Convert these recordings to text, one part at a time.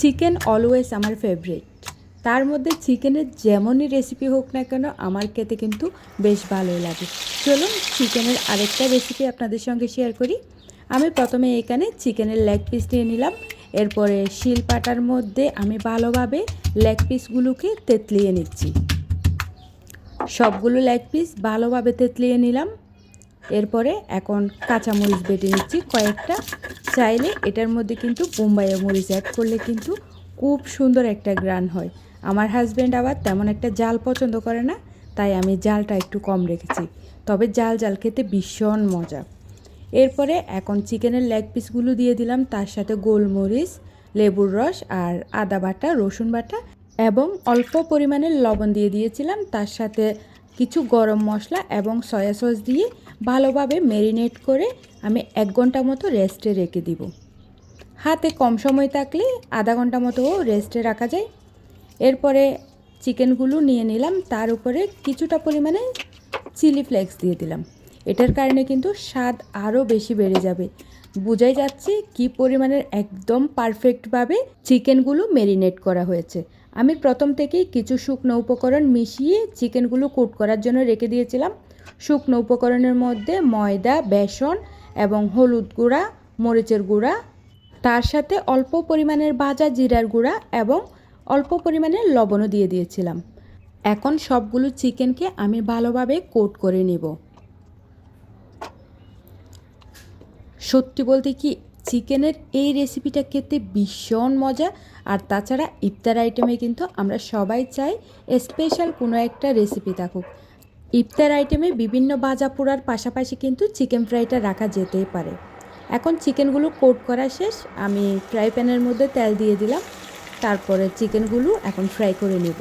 Chicken always আমার favourite. তার মধ্যে চিকেনের যেমনই রেসিপি হোক না কেন আমার খেতে কিন্তু বেশ ভালোই লাগে। চলুন চিকেনের আরেকটা রেসিপি আপনাদের সঙ্গে শেয়ার করি। আমি প্রথমে এখানে চিকেনের লেগ পিস নিয়ে নিলাম। এরপরে শিলপাটার মধ্যে আমি ভালোভাবে লেগ পিসগুলোকে তেতলিয়ে নিচ্ছি। সবগুলো লেগ পিস ভালোভাবে তেতলিয়ে নিলাম। এরপরে এখন কাঁচামরিচ বেটে নিচ্ছি কয়েকটা। চাইলে এটার মধ্যে কিন্তু বোম্বাই মরিচ অ্যাড করলে কিন্তু খুব সুন্দর একটা গ্রান হয়। আমার হাজব্যান্ড আবার তেমন একটা জাল পছন্দ করে না, তাই আমি জালটা একটু কম রেখেছি। তবে জাল জাল খেতে ভীষণ মজা। এরপরে এখন চিকেনের লেগ পিসগুলো দিয়ে দিলাম, তার সাথে গোলমরিচ, লেবুর রস আর আদা বাটা, রসুন বাটা এবং অল্প পরিমাণে লবণ দিয়ে দিয়েছিলাম। তার সাথে কিছু গরম মশলা এবং সয়া সস দিয়ে ভালোভাবে ম্যারিনেট করে আমি 1 ঘন্টা মতো রেস্টে রেখে দিব। হাতে কম সময় থাকলে আধা ঘন্টা মতো রেস্টে রাখা যায়। এরপরে চিকেনগুলো নিয়ে নিলাম, তার উপরে কিছুটা পরিমাণে চিলি ফ্লেক্স দিয়ে দিলাম। এটার কারণে কিন্তু স্বাদ আরও বেশি বেড়ে যাবে। বোঝাই যাচ্ছে কি পরিমাণের একদম পারফেক্টভাবে চিকেনগুলো ম্যারিনেট করা হয়েছে। আমি প্রথম থেকেই কিছু শুকনো উপকরণ মিশিয়ে চিকেনগুলো কোট করার জন্য রেখে দিয়েছিলাম। শুকনো উপকরণের মধ্যে ময়দা, বেসন এবং হলুদ গুঁড়া, মরিচের গুঁড়া, তার সাথে অল্প পরিমাণের ভাজা জিরার গুঁড়া এবং অল্প পরিমাণের লবণও দিয়ে দিয়েছিলাম। এখন সবগুলো চিকেনকে আমি ভালোভাবে কোট করে নেব। সত্যি বলতে কি চিকেনের এই রেসিপিটা খেতে ভীষণ মজা। আর তাছাড়া ইফতার আইটেমে কিন্তু আমরা সবাই চাই স্পেশাল কোনো একটা রেসিপি থাকুক। ইফতার আইটেমে বিভিন্ন ভাজা পোড়ার পাশাপাশি কিন্তু চিকেন ফ্রাইটা রাখা যেতেই পারে। এখন চিকেনগুলো কোট করা শেষ। আমি ফ্রাই প্যানের মধ্যে তেল দিয়ে দিলাম। তারপরে চিকেনগুলো এখন ফ্রাই করে নেব।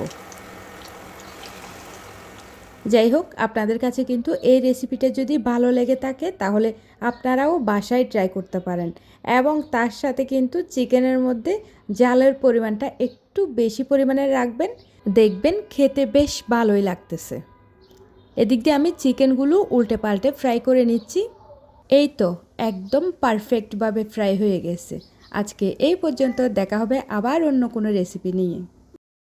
যাই হোক, আপনাদের কাছে কিন্তু এই রেসিপিটা যদি ভালো লেগে থাকে তাহলে আপনারাও বাসায় ট্রাই করতে পারেন। এবং তার সাথে কিন্তু চিকেনের মধ্যে ঝালের পরিমাণটা একটু বেশি পরিমাণে রাখবেন, দেখবেন খেতে বেশ ভালোই লাগতেছে। এদিক দিয়ে আমি চিকেনগুলো উল্টে পাল্টে ফ্রাই করে নিচ্ছি। এই তো একদম পারফেক্টভাবে ফ্রাই হয়ে গেছে। আজকে এই পর্যন্ত, দেখা হবে আবার অন্য কোনো রেসিপি নিয়ে।